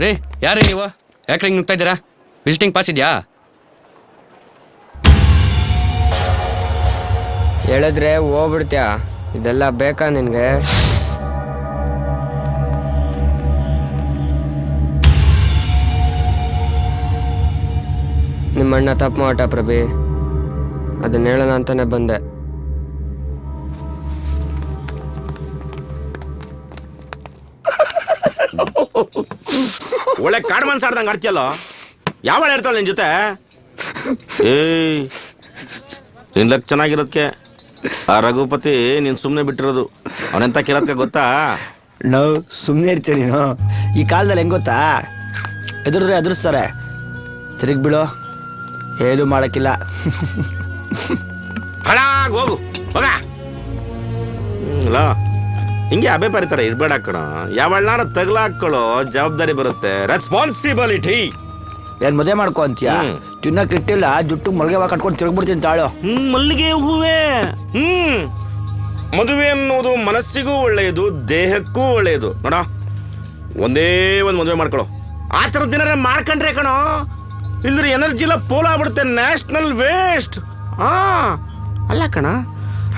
ರೀ ಯಾರೇ ನೀವು ಯಾಕ್ರೆ ಹಿಂಗೆ ನುಗ್ತಾ ಇದ್ದೀರಾ? ವಿಸಿಟಿಂಗ್ ಪಾಸ್ ಇದೆಯಾ? ಹೇಳಿದ್ರೆ ಹೋಗ್ಬಿಡ್ತೀಯ. ಇದೆಲ್ಲ ಬೇಕಾ ನಿನಗೆ? ನಿಮ್ಮಣ್ಣ ತಪ್ಪು ಮಾಟ ಪ್ರಭಿ, ಅದನ್ನ ಹೇಳೋಣ ಅಂತಾನೆ ಬಂದೆ. ಒಳ್ಳೆ ಕಾಡು ಮನ್ಸಾಡ್ದಂಗೆ ಆಡ್ತಿಯಲ್ಲ. ಯಾವಳ ಇರ್ತಾಳೆ ನಿನ್ ಜೊತೆ? ಏಯ್, ನಿನ್ ಲಕ್ ಚೆನ್ನಾಗಿರೋದಕ್ಕೆ ಆ ರಘುಪತಿ ನೀನು ಸುಮ್ಮನೆ ಬಿಟ್ಟಿರೋದು. ಅವನೆಂತ ಕಿರತ್ಕ ಗೊತ್ತಾ? ನಾವು ಸುಮ್ಮನೆ ಇರ್ತೀವಿ. ನೀನು ಈ ಕಾಲದಲ್ಲಿ ಹೆಂಗೆ ಗೊತ್ತಾ, ಎದುರಿದ್ರೆ ಎದುರಿಸ್ತಾರೆ, ತಿರುಗಿ ಬಿಡೋ ಏನು ಮಾಡೋಕ್ಕಿಲ್ಲ. ಹಾಳಾಗಿ ಹೋಗು ಹೋಗ. ಅಲ್ಲ ಹಿಂಗೆ ಅಬೆ ಪರಿತಾರೆ ಇರ್ಬೇಡ ಕಣ. ಯಾವಳ್ನಾರ ತಗಲಾಕೊಳ್ಳೋ ಜವಾಬ್ದಾರಿ ಬರುತ್ತೆ, ರೆಸ್ಪಾನ್ಸಿಬಿಲಿಟಿ. ಏನು ಮದುವೆ ಮಾಡ್ಕೊ ಅಂತೀಯ? ತಿನ್ನಕ್ಕೆ ಇಟ್ಟಿಲ್ಲ, ಜುಟ್ಟು ಮಲ್ಗೆ ಕಟ್ಕೊಂಡು ತಿರುಗ್ಬಿಡ್ತೀನಿ ತಾಳು. ಮಲ್ಲಿಗೆ ಹೂವೇ. ಮದುವೆ ಅನ್ನೋದು ಮನಸ್ಸಿಗೂ ಒಳ್ಳೆಯದು, ದೇಹಕ್ಕೂ ಒಳ್ಳೆಯದು. ನೋಡ, ಒಂದೇ ಒಂದು ಮದುವೆ ಮಾಡ್ಕೊಳ್ಳೋ. ಆ ಥರದ ದಿನ ಮಾಡ್ಕೊಂಡ್ರೆ ಕಣೋ, ಇಲ್ದ್ರೆ ಎನರ್ಜಿ ಎಲ್ಲ ಪೋಲಾಗ್ಬಿಡುತ್ತೆ, ನ್ಯಾಷನಲ್ ವೇಸ್ಟ್. ಅಲ್ಲ ಕಣ,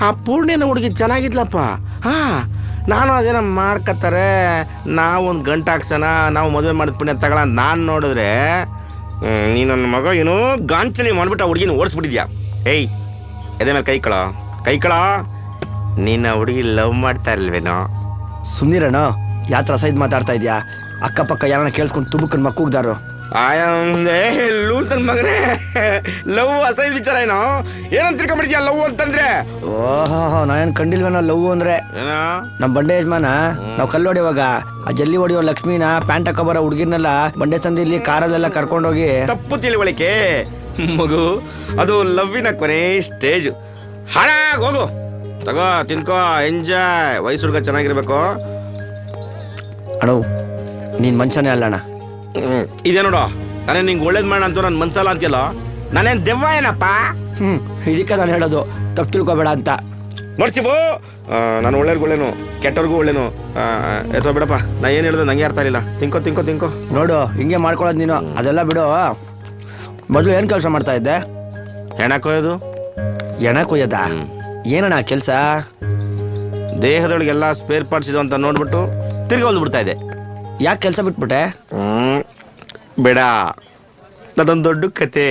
ಆ ಪೂರ್ಣಿನ ಹುಡುಗಿ ಚೆನ್ನಾಗಿದ್ಲಪ್ಪ. ನಾನು ಅದೇನ ಮಾಡ್ಕತ್ತಾರೆ, ನಾವು ಒಂದು ಗಂಟೆ ಹಾಕ್ಸೋಣ, ನಾವು ಮದುವೆ ಮಾಡಿದ ಪುಣ್ಯ ತಗೊಳ. ನಾನು ನೋಡಿದ್ರೆ ನೀ ನನ್ನ ಮಗ ಏನೋ ಗಾಂಚಲಿ ಮಾಡಿಬಿಟ್ಟು ಆ ಹುಡುಗಿನ ಓಡಿಸ್ಬಿಟ್ಟಿದ್ಯಾ. ಏಯ್, ಎದೆ ಮೇಲೆ ಕೈ ಕಳ. ನೀನು ಆ ಹುಡುಗಿ ಲವ್ ಮಾಡ್ತಾ ಇರ್ಲ್ವೇನೋ? ಸುಮ್ಮನಿರಣ, ಯಾತ್ರ ಸೈದ್ ಮಾತಾಡ್ತಾ ಇದೆಯಾ? ಅಕ್ಕಪಕ್ಕ ಯಾರನ್ನ ಕೇಳಿಸ್ಕೊಂಡು ತುಬುಕನ್ ಮಕ್ಕೂಗ್ದಾರು. ಲೂಸ್ ನನ್ನ ಮಗನೇ, ಲವ್ ಅಸೈದ್ ವಿಚಾರ ಏನೋ? ಏನಂತ ತಿಳ್ಕೊಂಡ್ಬಿಡ್ತೀಯ ಲವ್ ಅಂತಂದ್ರೆ? ಓಹೋ, ನಾನೇನು ಕಂಡಿಲ್ವೇನೋ ಲವ್ ಅಂದ್ರೆ. ಏನೋ ನಮ್ಮ ಬಂಡೆ ಯಜಮಾನ ನಾವು ಕಲ್ಲು ಹೊಡಿಯುವಾಗ ಆ ಜಲ್ಲಿ ಹೊಡಿಯೋ ಲಕ್ಷ್ಮೀನ ಪ್ಯಾಂಟ್ ಹಾಕೋಬರೋ ಹುಡುಗಿರ್ನೆಲ್ಲ ಬಂಡೆ ಸಂದಿಲಿ ಕಾರಲ್ಲೆಲ್ಲ ಕರ್ಕೊಂಡೋಗಿ. ತಪ್ಪು ತಿಳಿವಳಿಕೆ ಮಗು, ಅದು ಲವ್ವಿನ ಕೊನೆ ಸ್ಟೇಜ್. ಹಾಳಾಗಿ ಹೋಗು, ತಗೋ ತಿನ್ಕೋ, ಎಂಜಾಯ್. ವಯಸ್ಸು ಹುಡುಗ ಚೆನ್ನಾಗಿರ್ಬೇಕು. ಅಣ್ಣ ನೀನ್ ಮನುಷ್ಯನೇ ಅಲ್ಲಣ್ಣ. ಇದೇ ನೋಡು, ನಾನೇ ನಿಂಗೆ ಒಳ್ಳೇದು ಮಾಡೋಣ ಅಂತ ನನ್ನ ಮನ್ಸಲ್ಲ ಅಂತೀಯಲ್ಲ. ನಾನೇನು ದೆವ್ವ ಏನಪ್ಪ? ಇದಕ್ಕೆ ನಾನು ಹೇಳೋದು, ತಪ್ಪು ತಿಳ್ಕೊಬೇಡ ಅಂತ. ನೋಡ್ಸಿಬು, ನಾನು ಒಳ್ಳೇರ್ಗು ಒಳ್ಳೇನು, ಕೆಟ್ಟವ್ರಿಗೂ ಒಳ್ಳೇನು. ಎತ್ತೋ ಬಿಡಪ್ಪ, ನಾ ಏನು ಹೇಳಿದೆ ನಂಗೆ ಅರ್ಥ ಇಲ್ಲ. ತಿನ್ಕೋ ನೋಡು, ಹಿಂಗೆ ಮಾಡ್ಕೊಳ್ಳೋದು ನೀನು. ಅದೆಲ್ಲ ಬಿಡು. ಮೊದಲು ಏನು ಕೆಲಸ ಮಾಡ್ತಾ ಇದ್ದೆ? ಹೆಣ ಕೊಯ್ಯೋದು. ಎಣ ಕೊಯ್ಯದ? ಏನಣ್ಣ ಕೆಲಸ? ದೇಹದೊಳಗೆಲ್ಲ ಸ್ಪೇರ್ ಪಾರ್ಟ್ಸ್ ಇದು ಅಂತ ನೋಡ್ಬಿಟ್ಟು ತಿರ್ಗಿ ಹೊಲ್ಬಿಡ್ತಾ ಇದೆ. ಯಾಕೆ ಕೆಲಸ ಬಿಟ್ಬಿಟ್ಟೆ? ಬೇಡ, ಅದೊಂದು ದೊಡ್ಡ ಕತೆ.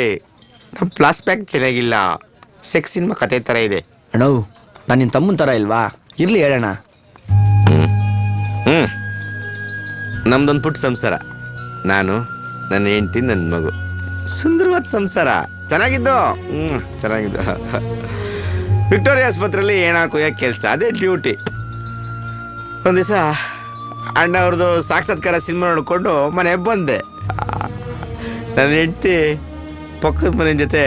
ನಮ್ಮ ಪ್ಲಾಸ್ ಪ್ಯಾಕ್ ಚೆನ್ನಾಗಿಲ್ಲ, ಸೆಕ್ಸ್ ಸಿನಿಮಾ ಕತೆ ಥರ ಇದೆ. ಅಣ್ಣ, ನಾನು ನಿನ್ನ ತಮ್ಮನ ಥರ ಇಲ್ವಾ? ಇರ್ಲಿ ಹೇಳೋಣ. ನಮ್ದೊಂದು ಪುಟ್ಟ ಸಂಸಾರ, ನಾನು, ನನ್ನ ಹೆಂಡ್ತಿ, ನನ್ನ ಮಗು. ಸುಂದರವಾದ ಸಂಸಾರ, ಚೆನ್ನಾಗಿದ್ದು. ವಿಕ್ಟೋರಿಯಾ ಆಸ್ಪತ್ರೆಯಲ್ಲಿ ಏಣ ಕೊಯ್ಯೋಕೆ ಕೆಲಸ, ಅದೇ ಡ್ಯೂಟಿ. ಒಂದು ದಿವಸ ಅಣ್ಣ ಅವ್ರದ್ದು ಸಾಕ್ಷಾತ್ಕಾರ ಸಿನಿಮಾ ನೋಡಿಕೊಂಡು ಮನೆಗೆ ಬಂದೆ. ನನ್ನ ಹೆಂಡ್ತಿ ಪಕ್ಕದ ಮನೆ ಜೊತೆ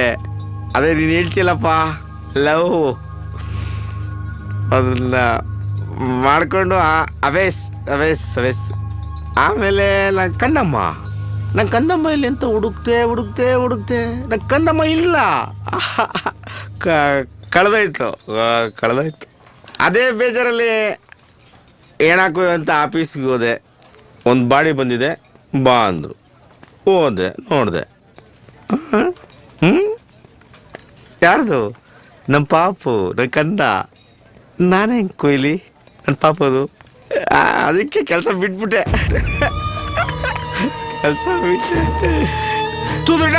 ಅದೇ ನೀನು ಹೇಳ್ತಿಲ್ಲಪ್ಪ ಲವ್, ಅದನ್ನ ಮಾಡಿಕೊಂಡು ಅವೇಸ್. ಆಮೇಲೆ ನನ್ನ ಕಂದಮ್ಮ ಇಲ್ಲಿ ಅಂತ ಹುಡುಕ್ತೆ. ನನ್ನ ಕಂದಮ್ಮ ಇಲ್ಲ, ಕಳೆದೋಯ್ತು. ಅದೇ ಬೇಜಾರಲ್ಲಿ ಏನಾಕು ಅಂತ ಆಫೀಸ್ಗೆ ಹೋದೆ. ಒಂದು ಬಾಡಿ ಬಂದಿದೆ, ಬಾ ಅಂದರು. ಹೋದೆ, ನೋಡಿದೆ. ಯಾರ್ದು? ನಮ್ಮ ಪಾಪು, ನನ್ನ ಕಂದ. ನಾನೇ ಹೆಂಗೆ ಕೊಯ್ಲಿ ನನ್ನ ಪಾಪದು? ಅದಕ್ಕೆ ಕೆಲಸ ಬಿಟ್ಬಿಟ್ಟೆ. ತೂದುಡ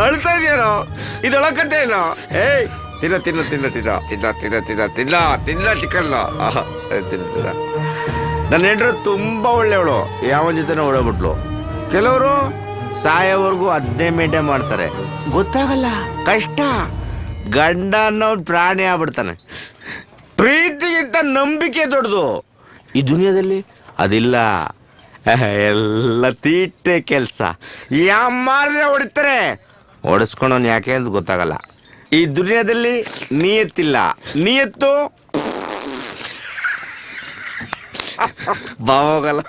ಅಳ್ತಾ ಇದೆಯೇನೋ? ಇದೊಳಕತ್ತೆ ಏನೋ? ಏಯ್, ತಿನ್ನ ಚಿಕನ್. ತಿನ್ನ. ನನ್ನ ಹೆಂಡ್ರು ತುಂಬ ಒಳ್ಳೆಯವಳು, ಯಾವನ ಜೊತೆನೂ ಓಡೋಗ್ಬಿಟ್ಲು. ಕೆಲವರು ಸಾಯೋವರೆಗೂ ಅದನ್ನೇ ಮೇಂಟೈನ್ ಮಾಡ್ತಾರೆ, ಗೊತ್ತಾಗಲ್ಲ. ಕಷ್ಟ. ಗಂಡ ಅನ್ನೋ ಪ್ರಾಣಿ ಆಗ್ಬಿಡ್ತಾನೆ. ಪ್ರೀತಿಗಿಂತ ನಂಬಿಕೆ ದೊಡ್ಡದು ಈ ದುನಿಯಾದಲ್ಲಿ. ಅದಿಲ್ಲ, ಎಲ್ಲ ತೀಟೆ ಕೆಲಸ. ಮಾಡಿದ್ರೆ ಹೊಡಿತಾರೆ, ಓಡಿಸ್ಕೊಂಡವ್ನು ಯಾಕೆ ಅಂತ ಗೊತ್ತಾಗಲ್ಲ. ಈ ದುನಿಯಾದಲ್ಲಿ ನಿಯತ್ತಿಲ್ಲ, ನಿಯತ್ತು ಬಾವೋಗಲ್ಲ.